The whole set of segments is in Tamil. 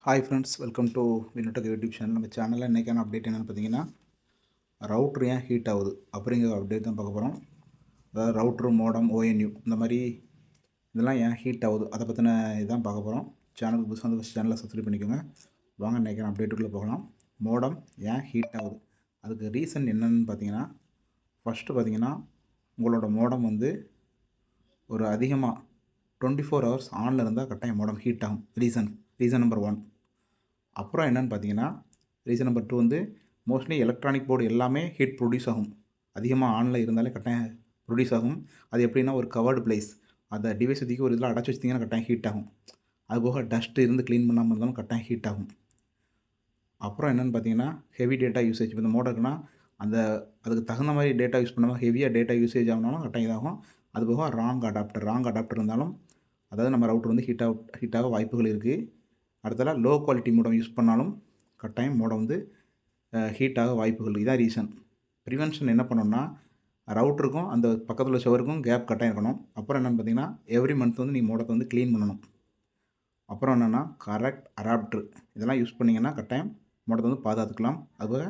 Hi friends, welcome to Vinotech YouTube channel. நம்ம சேனலில் இன்றைக்கான அப்டேட் என்னென்னு பார்த்தீங்கன்னா, ரவுட்ரு ஏன் ஹீட் ஆகுது அப்படிங்கிற அப்டேட் தான் பார்க்க போகிறோம். அதாவது ரவுட்ரு, மோடம், ஓஎன்யூ இந்த மாதிரி இதெல்லாம் ஏன் ஹீட் ஆகுது அதை பற்றின இதுதான் பார்க்க போகிறோம். சேனலுக்கு புதுசாக வந்து சேனலை சப்ஸ்கிரைப் பண்ணிக்கோங்க. வாங்க இன்றைக்கான அப்டேட்டுக்குள்ளே போகலாம். மோடம் ஏன் ஹீட் ஆகுது, அதுக்கு ரீசன் என்னென்னு பார்த்தீங்கன்னா, ஃபஸ்ட்டு பார்த்தீங்கன்னா, உங்களோட மோடம் வந்து ஒரு அதிகமாக 24 ஹவர்ஸ் ஆனில் இருந்தால் கட்டாயம் மோடம் ஹீட் ஆகும். Reason number 1. அப்புறம் என்னென்னு பார்த்தீங்கன்னா, ரீசன் நம்பர் 2 வந்து மோஸ்ட்லி எலக்ட்ரானிக் போர்டு எல்லாமே ஹீட் ப்ரொடியூஸ் ஆகும். அதிகமாக ஆனில் இருந்தாலே கட்டாயம் ப்ரொடியூஸ் ஆகும். அது எப்படின்னா, ஒரு கவர்டு பிளேஸ், அந்த டிவைஸ் தூக்கி ஒரு இதில் அடைச்சி வச்சிட்டிங்கன்னா கட்டாயம் ஹீட் ஆகும். அதுபோக டஸ்ட்டு இருந்து க்ளீன் பண்ணாமல் இருந்தாலும் கட்டாயம் ஹீட் ஆகும். அப்புறம் என்னென்னு பார்த்தீங்கன்னா, ஹெவி டேட்டா யூசேஜ். இப்போ இந்த மோடருக்குன்னா அதுக்கு தகுந்த மாதிரி டேட்டா யூஸ் பண்ணாமல் ஹெவியாக டேட்டா யூசேஜ் ஆகினாலும் கட்டாயம் இதாகும். அதுபோக ராங் அடாப்டர் இருந்தாலும், அதாவது நம்ம ரவுட்டர் வந்து ஹீட் ஆக வாய்ப்புகள் இருக்குது. அடுத்தது லோ குவாலிட்டி மோடம் யூஸ் பண்ணாலும் கட்டாயம் மோடம் வந்து ஹீட் ஆக வாய்ப்புகள். இதான் ரீசன். ப்ரிவென்ஷன் என்ன பண்ணணும்னா, ரவுட்டருக்கும் அந்த பக்கத்தில் உள்ள ஷவருக்கும் கேப் கட்டாயம் இருக்கணும். அப்புறம் என்னென்னு பார்த்தீங்கன்னா, எவ்ரி மந்த் வந்து நீங்கள் மோடத்தை வந்து க்ளீன் பண்ணணும். அப்புறம் என்னென்னா, கரெக்ட் அடாப்டர் இதெல்லாம் யூஸ் பண்ணிங்கன்னா கட்டாயம் மோடத்தை வந்து பாதுகாத்துக்கலாம். அதுபோக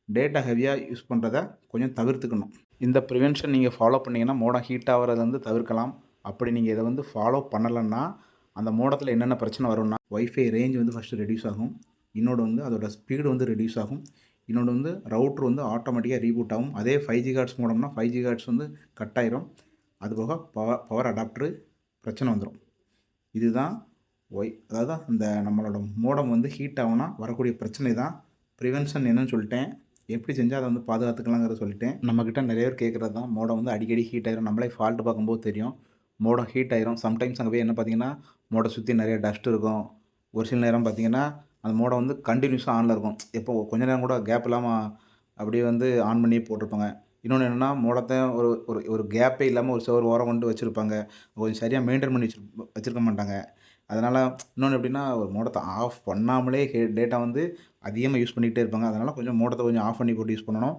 டேட்டா ஹெவியாக யூஸ் பண்ணுறத கொஞ்சம் தவிர்த்துக்கணும். இந்த ப்ரிவென்ஷன் நீங்கள் ஃபாலோ பண்ணிங்கன்னா மோடம் ஹீட் ஆகிறத வந்து தவிர்க்கலாம். அப்படி நீங்கள் இதை வந்து ஃபாலோ பண்ணலைன்னா அந்த மோடத்தில் என்னென்ன பிரச்சனை வரும்னா, வைஃபை ரேஞ்ச் வந்து ஃபஸ்ட்டு ரெடியூஸ் ஆகும். இன்னொன்று வந்து அதோட ஸ்பீடு வந்து ரெடியூஸ் ஆகும். இன்னொன்று வந்து ரவுட்ரு வந்து ஆட்டோமேட்டிக்காக ரீபூட் ஆகும். அதே 5G ஹெர்ட்ஸ் மோடம்னா 5G ஹெர்ட்ஸ் வந்து கட் ஆயிரும். அதுபோக பவர் அடாப்டரு பிரச்சனை வந்துடும். இதுதான் அதாவது அந்த நம்மளோட மோடம் வந்து ஹீட் ஆகும்னா வரக்கூடிய பிரச்சனை தான். ப்ரிவென்ஷன் என்னன்னு சொல்லிட்டேன். எப்படி செஞ்சால் அதை வந்து பாதுகாத்துக்கலாங்கிறத சொல்லிட்டேன். நம்மக்கிட்ட நிறைய பேர் கேட்குறது தான், மோடம் வந்து அடிக்கடி ஹீட் ஆயிரும். நம்மளே ஃபால்ட்டு பார்க்கும்போது தெரியும், மோடம் ஹீட் ஆயிரும். சம்டைம்ஸ் அங்கே போய் என்ன பார்த்தீங்கன்னா, மோடம் சுற்றி நிறைய டஸ்ட் இருக்கும். ஒரு சில நேரம் பார்த்தீங்கன்னா, அந்த மோடம் வந்து கண்டினியூஸாக ஆனில் இருக்கும். எப்போ கொஞ்ச நேரம் கூட கேப் இல்லாமல் அப்படியே வந்து ஆன் பண்ணி போட்டிருப்பாங்க. இன்னொன்று என்னென்னா, மோடத்தை ஒரு ஒரு ஒரு கேப்பே இல்லாமல் ஒரு சுவர் ஓரம் கொண்டு வச்சுருப்பாங்க. கொஞ்சம் சரியாக மெயின்டைன் பண்ணி வச்சுருக்க மாட்டாங்க. அதனால் இன்னொன்று எப்படின்னா, ஒரு மோடத்தை ஆஃப் பண்ணாமலே டேட்டா வந்து அதிகமாக யூஸ் பண்ணிகிட்டே இருப்பாங்க. அதனால் கொஞ்சம் மோடத்தை கொஞ்சம் ஆஃப் பண்ணி போட்டு யூஸ் பண்ணணும்.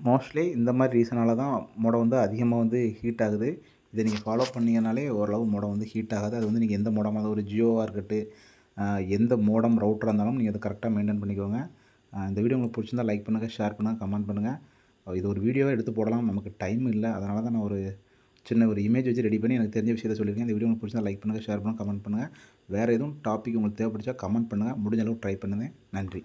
மோஸ்ட்லி இந்த மாதிரி ரீசனால் தான் மோடம் வந்து அதிகமாக வந்து ஹீட் ஆகுது. இதை நீங்கள் ஃபாலோ பண்ணிங்கனாலே ஓரளவு மோடம் வந்து ஹீட் ஆகாது. அது வந்து நீங்கள் எந்த மோடமாக ஒரு ஜியோவாக இருக்கட்டும், எந்த மோடம் ரவுட்டராக இருந்தாலும் நீங்கள் அதை கரெக்டாக மெயின்டைன் பண்ணிக்கோங்க. இந்த வீடியோ உங்களுக்கு பிடிச்சிருந்தால் லைக் பண்ணுங்கள், ஷேர் பண்ணுங்கள், கமெண்ட் பண்ணுங்கள். இது ஒரு வீடியோவாக எடுத்து போடலாம், நமக்கு டைம் இல்லை. அதனால தான் நான் ஒரு சின்ன ஒரு இமேஜ் வச்சு ரெடி பண்ணி எனக்கு தெரிஞ்ச விஷயத்தை சொல்லியிருக்கேன். இந்த வீடியோ உங்களுக்கு பிடிச்சிருந்தால் லைக் பண்ணுங்கள், ஷேர் பண்ணுங்கள், கமெண்ட் பண்ணுங்கள். வேறு எதுவும் டாபிக் உங்களுக்கு தேவைப்படுச்சா கமெண்ட் பண்ணுங்கள். முடிஞ்ச அளவு ட்ரை பண்ணுங்கள். நன்றி.